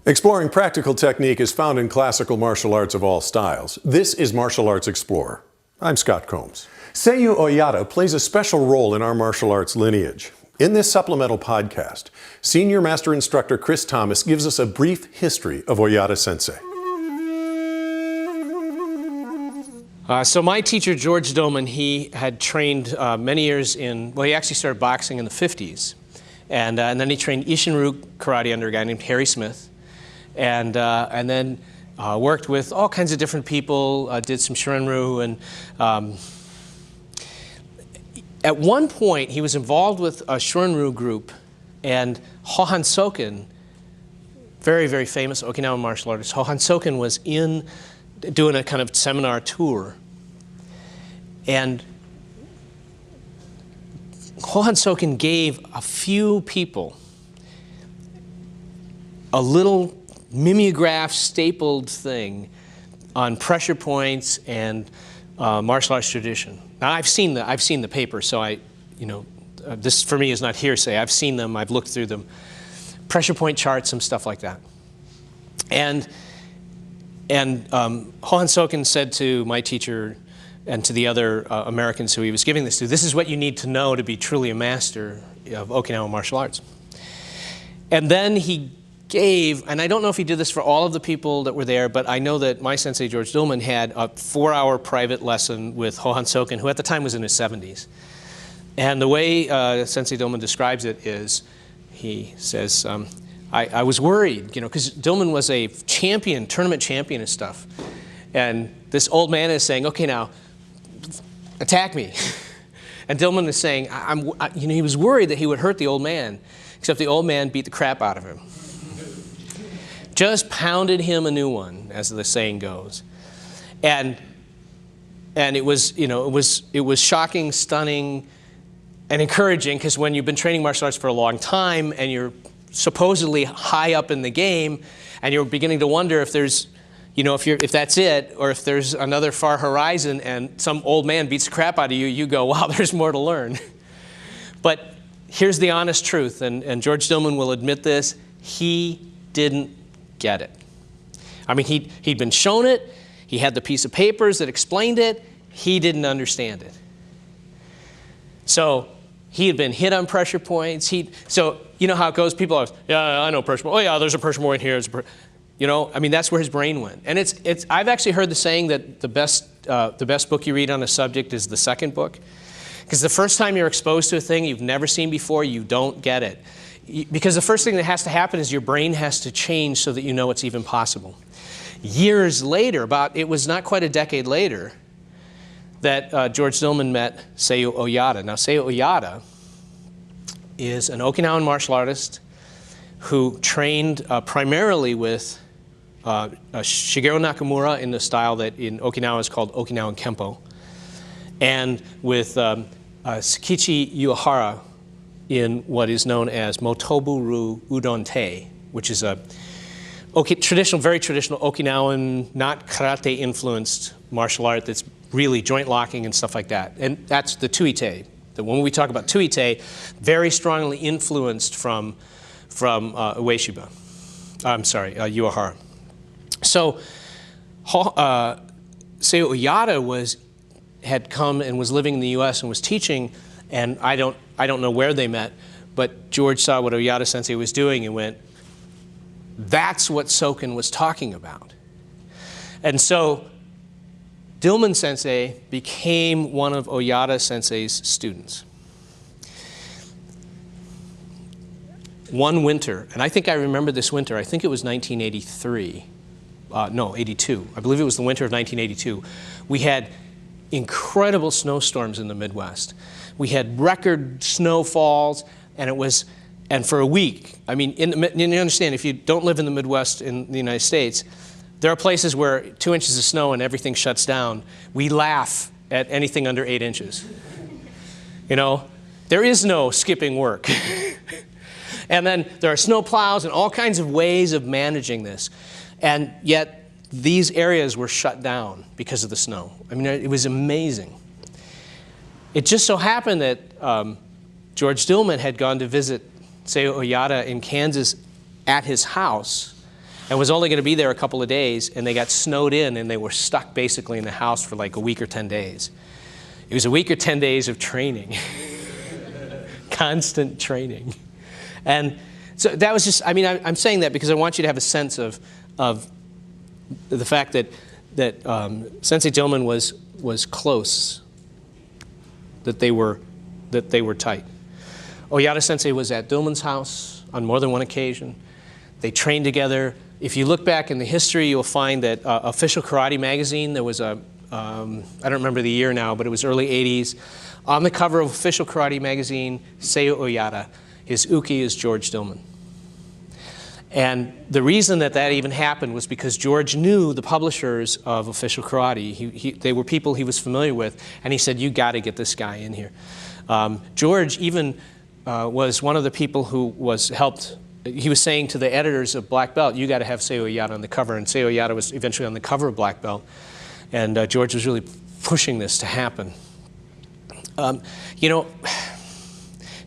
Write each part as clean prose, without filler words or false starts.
Exploring practical technique is found in classical martial arts of all styles. This is Martial Arts Explorer. I'm Scott Combs. Seiyu Oyata plays a special role in our martial arts lineage. In this supplemental podcast, Senior Master Instructor Chris Thomas gives us a brief history of Oyata Sensei. So my teacher, George Dillman, he had trained many years in, well, he actually started boxing in the 50s. And then he trained Ishinryu karate under a guy named Harry Smith. And then worked with all kinds of different people, did some Shorin-ryu, and at one point he was involved with a Shorin-ryu group, and Hohan Soken, very, very famous Okinawan martial artist, Hohan Soken was doing a kind of seminar tour. And Hohan Soken gave a few people a little mimeograph stapled thing on pressure points and martial arts tradition. Now I've seen the paper, so this for me is not hearsay. I've seen them, I've looked through them. Pressure point charts, some stuff like that. And Hohan Soken said to my teacher and to the other Americans who he was giving this to, this is what you need to know to be truly a master of Okinawan martial arts. And then he gave, and I don't know if he did this for all of the people that were there, but I know that my sensei, George Dillman, had a 4-hour private lesson with Hohan Soken, who at the time was in his 70s. And the way Sensei Dillman describes it is, he says, I was worried, because Dillman was a champion, tournament champion and stuff. And this old man is saying, okay, now, attack me. And Dillman is saying, he was worried that he would hurt the old man, except the old man beat the crap out of him. Just pounded him a new one, as the saying goes. And it was, it was shocking, stunning, and encouraging, because when you've been training martial arts for a long time and you're supposedly high up in the game and you're beginning to wonder if there's, if that's it, or if there's another far horizon and some old man beats the crap out of you, you go, wow, there's more to learn. But here's the honest truth, and George Dillman will admit this, he didn't get it. I mean, he'd been shown it, he had the piece of papers that explained it, he didn't understand it. So he had been hit on pressure points. So you know how it goes, people are, yeah, I know pressure point, oh yeah, there's a pressure point here. I mean, that's where his brain went. And I've actually heard the saying that the best book you read on a subject is the second book. Because the first time you're exposed to a thing you've never seen before, you don't get it. Because the first thing that has to happen is your brain has to change so that you know it's even possible. Years later, it was not quite a decade later, that George Dillman met Seiyu Oyata. Now, Seiyu Oyata is an Okinawan martial artist who trained primarily with Shigeru Nakamura in the style that in Okinawa is called Okinawan Kempo, and with Sakichi Uehara in what is known as Motobu-ryu Udon-te, which is a very traditional Okinawan, not karate-influenced martial art that's really joint locking and stuff like that. And that's the tuite. When we talk about tuite, very strongly influenced from Ueshiba. I'm sorry, Uehara. So Seiyu Oyata had come and was living in the U.S. and was teaching, and I don't know where they met, but George saw what Oyata Sensei was doing and went, that's what Soken was talking about. And so Dillman Sensei became one of Oyata Sensei's students. One winter, and I think I remember this winter, I think it was 1983. No, 82. I believe it was the winter of 1982. We had incredible snowstorms in the Midwest. We had record snowfalls, and for a week, I mean, you understand, if you don't live in the Midwest in the United States, there are places where 2 inches of snow and everything shuts down. We laugh at anything under 8 inches. There is no skipping work. And then there are snow plows and all kinds of ways of managing this. And yet, these areas were shut down because of the snow. I mean, it was amazing. It just so happened that George Dillman had gone to visit Seiyu Oyata in Kansas at his house and was only going to be there a couple of days, and they got snowed in, and they were stuck basically in the house for like a week or 10 days. It was a week or 10 days of training, constant training. And so that was just, I mean, I'm saying that because I want you to have a sense of the fact that Sensei Dillman was close, that they were tight. Oyata Sensei was at Dillman's house on more than one occasion. They trained together. If you look back in the history, you'll find that Official Karate magazine, there was a, I don't remember the year now, but it was early 80s. On the cover of Official Karate magazine, Seiyu Oyata, his uke is George Dillman. And the reason that that even happened was because George knew the publishers of Official Karate. They were people he was familiar with, and he said, you got to get this guy in here. George even was one of the people who was helped. He was saying to the editors of Black Belt, you got to have Seiyu Oyata on the cover, and Seiyu Oyata was eventually on the cover of Black Belt. And George was really pushing this to happen. You know,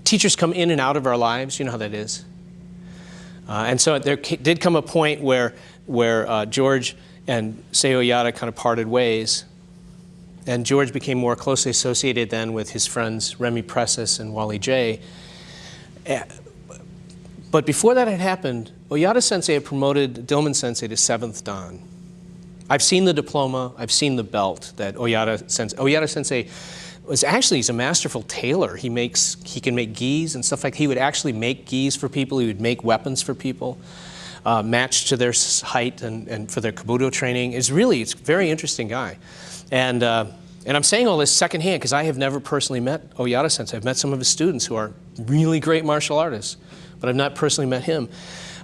teachers come in and out of our lives. You know how that is. And so there did come a point where George and Seiyu Oyata kind of parted ways. And George became more closely associated then with his friends Remy Presses and Wally J. But before that had happened, Oyata Sensei had promoted Dillman Sensei to 7th Dan. I've seen the diploma, I've seen the belt that Oyata Sensei was actually, he's a masterful tailor. He can make gis and stuff like that. He would actually make gis for people. He would make weapons for people, matched to their height and for their Kabuto training. It's a very interesting guy. And I'm saying all this secondhand because I have never personally met Oyata Sensei. I've met some of his students who are really great martial artists, but I've not personally met him.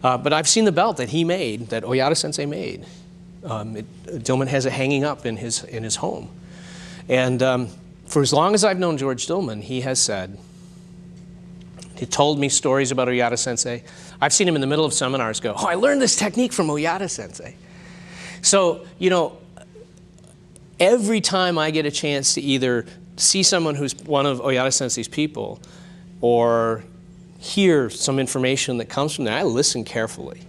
But I've seen the belt that he made, that Oyata Sensei made. Dillman has it hanging up in his home. And for as long as I've known George Dillman, he has said, he told me stories about Oyata Sensei. I've seen him in the middle of seminars go, oh, I learned this technique from Oyata Sensei. So, you know, every time I get a chance to either see someone who's one of Oyata Sensei's people or hear some information that comes from there, I listen carefully.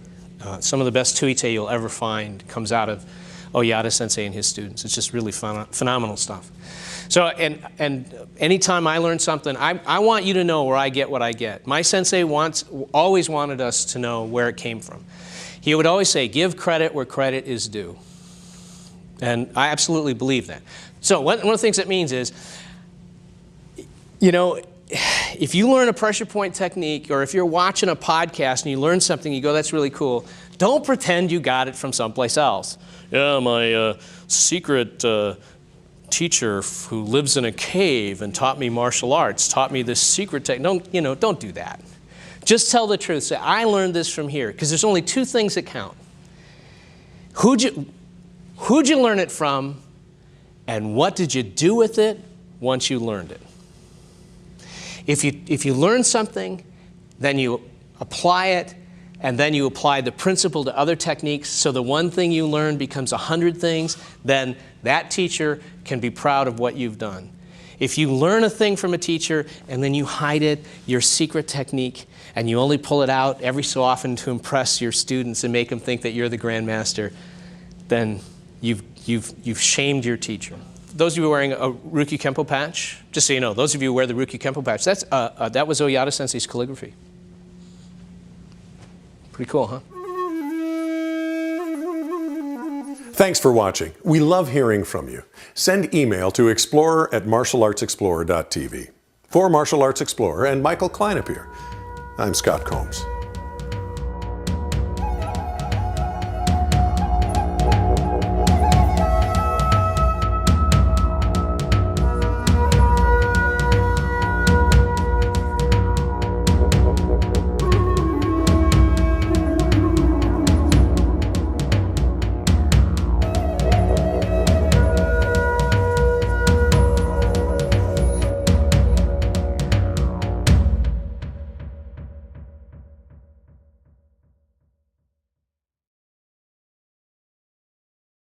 Some of the best tuite you'll ever find comes out of Oyata Sensei and his students. It's just really phenomenal stuff. So, and anytime I learn something, I want you to know where I get what I get. My sensei always wanted us to know where it came from. He would always say, give credit where credit is due. And I absolutely believe that. So one of the things that means is, you know, if you learn a pressure point technique, or if you're watching a podcast and you learn something, you go, that's really cool. Don't pretend you got it from someplace else. Yeah, my secret teacher who lives in a cave and taught me martial arts, taught me this secret technique. Don't do that. Just tell the truth. Say, I learned this from here. Because there's only two things that count. Who'd you learn it from, and what did you do with it once you learned it? If you learn something, then you apply it, and then you apply the principle to other techniques, so the one thing you learn becomes 100 things, then that teacher can be proud of what you've done. If you learn a thing from a teacher and then you hide it, your secret technique, and you only pull it out every so often to impress your students and make them think that you're the grandmaster, then you've shamed your teacher. Those of you wearing a Rukyu Kempo patch, just so you know, those of you who wear the Rukyu Kempo patch, that was Oyata Sensei's calligraphy. Pretty cool, huh? Thanks for watching. We love hearing from you. Send email to explorer@martialartsexplorer.tv. For Martial Arts Explorer and Michael Kleinepier, I'm Scott Combs.